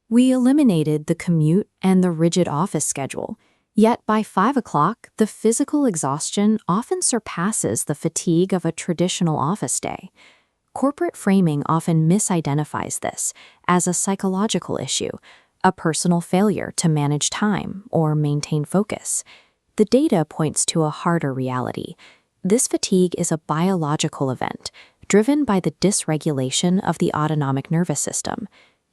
We eliminated the commute and the rigid office schedule. Yet by 5 o'clock, the physical exhaustion often surpasses the fatigue of a traditional office day. Corporate framing often misidentifies this as a psychological issue, a personal failure to manage time or maintain focus. The data points to a harder reality. This fatigue is a biological event driven by the dysregulation of the autonomic nervous system.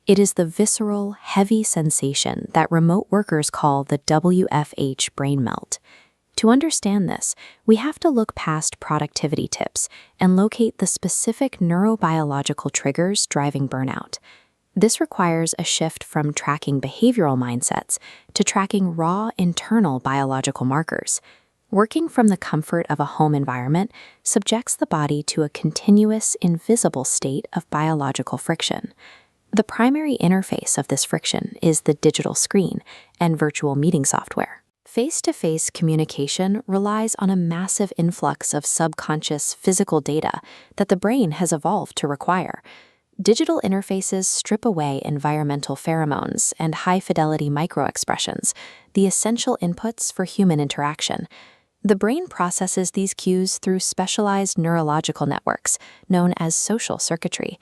It is the visceral, heavy sensation that remote workers call the WFH brain melt. To understand this, we have to look past productivity tips and locate the specific neurobiological triggers driving burnout. This requires a shift from tracking behavioral mindsets to tracking raw internal biological markers. Working from the comfort of a home environment subjects the body to a continuous, invisible state of biological friction. The primary interface of this friction is the digital screen and virtual meeting software. Face-to-face communication relies on a massive influx of subconscious physical data that the brain has evolved to require. Digital interfaces strip away environmental pheromones and high-fidelity microexpressions, the essential inputs for human interaction. The brain processes these cues through specialized neurological networks known as social circuitry.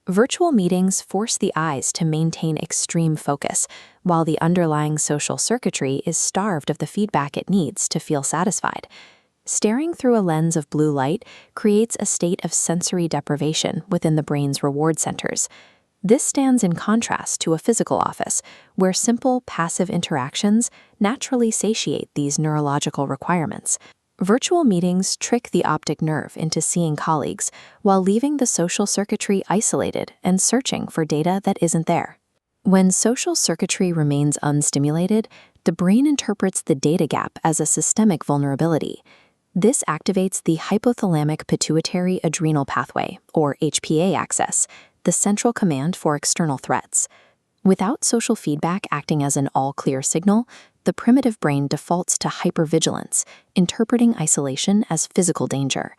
Virtual meetings force the eyes to maintain extreme focus, while the underlying social circuitry is starved of the feedback it needs to feel satisfied. Staring through a lens of blue light creates a state of sensory deprivation within the brain's reward centers. This stands in contrast to a physical office, where simple, passive interactions naturally satiate these neurological requirements. Virtual meetings trick the optic nerve into seeing colleagues while leaving the social circuitry isolated and searching for data that isn't there. When social circuitry remains unstimulated, the brain interprets the data gap as a systemic vulnerability. This activates the hypothalamic pituitary adrenal pathway, or HPA axis, the central command for external threats. Without social feedback acting as an all-clear signal, the primitive brain defaults to hypervigilance, interpreting isolation as physical danger.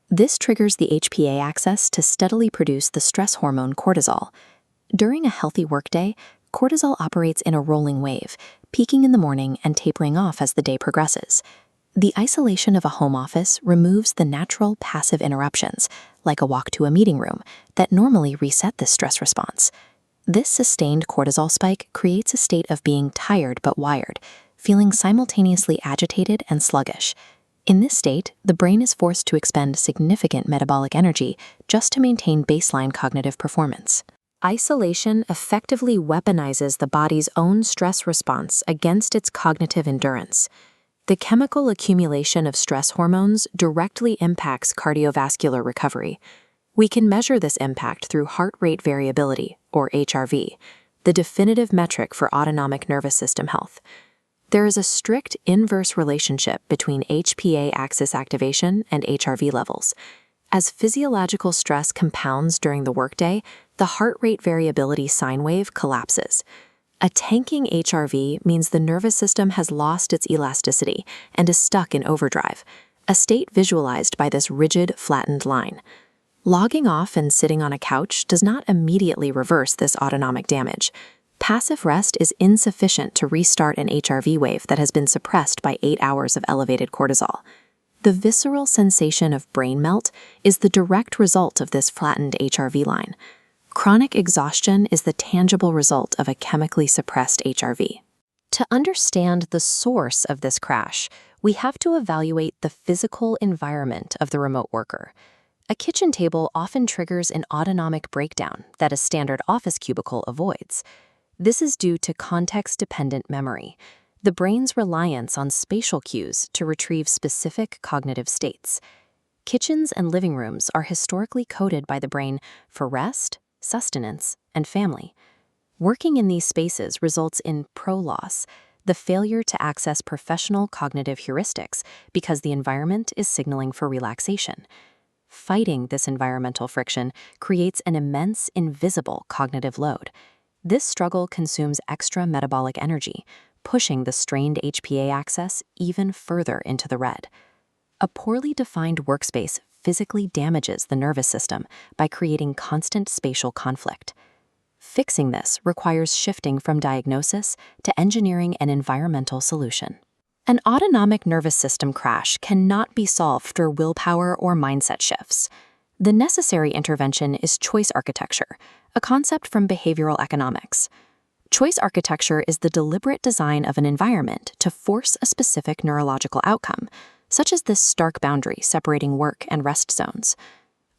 This triggers the HPA axis to steadily produce the stress hormone cortisol. During a healthy workday, cortisol operates in a rolling wave, peaking in the morning and tapering off as the day progresses. The isolation of a home office removes the natural passive interruptions, like a walk to a meeting room, that normally reset this stress response. This sustained cortisol spike creates a state of being tired but wired, feeling simultaneously agitated and sluggish. In this state, the brain is forced to expend significant metabolic energy just to maintain baseline cognitive performance. Isolation effectively weaponizes the body's own stress response against its cognitive endurance. The chemical accumulation of stress hormones directly impacts cardiovascular recovery. We can measure this impact through heart rate variability, or HRV, the definitive metric for autonomic nervous system health. There is a strict inverse relationship between HPA axis activation and HRV levels. As physiological stress compounds during the workday, the heart rate variability sine wave collapses. A tanking HRV means the nervous system has lost its elasticity and is stuck in overdrive, a state visualized by this rigid, flattened line. Logging off and sitting on a couch does not immediately reverse this autonomic damage. Passive rest is insufficient to restart an HRV wave that has been suppressed by 8 hours of elevated cortisol. The visceral sensation of brain melt is the direct result of this flattened HRV line. Chronic exhaustion is the tangible result of a chemically suppressed HRV. To understand the source of this crash, we have to evaluate the physical environment of the remote worker. A kitchen table often triggers an autonomic breakdown that a standard office cubicle avoids. This is due to context-dependent memory, the brain's reliance on spatial cues to retrieve specific cognitive states. Kitchens and living rooms are historically coded by the brain for rest, sustenance, and family. Working in these spaces results in pro-loss, the failure to access professional cognitive heuristics because the environment is signaling for relaxation. Fighting this environmental friction creates an immense, invisible cognitive load. This struggle consumes extra metabolic energy, pushing the strained HPA axis even further into the red. A poorly defined workspace physically damages the nervous system by creating constant spatial conflict. Fixing this requires shifting from diagnosis to engineering an environmental solution. An autonomic nervous system crash cannot be solved through willpower or mindset shifts. The necessary intervention is choice architecture, a concept from behavioral economics. Choice architecture is the deliberate design of an environment to force a specific neurological outcome, such as this stark boundary separating work and rest zones.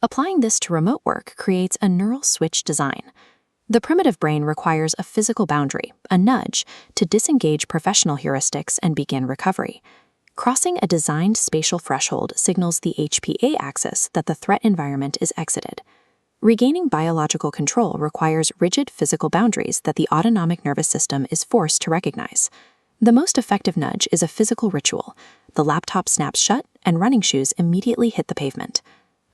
Applying this to remote work creates a neural switch design. The primitive brain requires a physical boundary, a nudge, to disengage professional heuristics and begin recovery. Crossing a designed spatial threshold signals the HPA axis that the threat environment is exited. Regaining biological control requires rigid physical boundaries that the autonomic nervous system is forced to recognize. The most effective nudge is a physical ritual. The laptop snaps shut and running shoes immediately hit the pavement.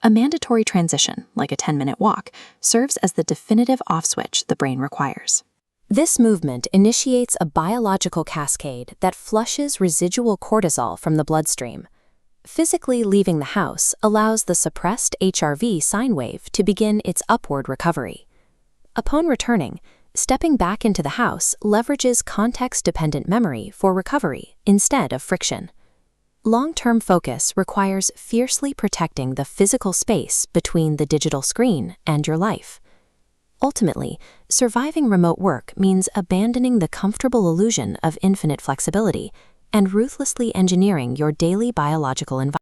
A mandatory transition, like a 10-minute walk, serves as the definitive off switch the brain requires. This movement initiates a biological cascade that flushes residual cortisol from the bloodstream. Physically leaving the house allows the suppressed HRV sine wave to begin its upward recovery. Upon returning, stepping back into the house leverages context-dependent memory for recovery instead of friction. Long-term focus requires fiercely protecting the physical space between the digital screen and your life. Ultimately, surviving remote work means abandoning the comfortable illusion of infinite flexibility and ruthlessly engineering your daily biological environment.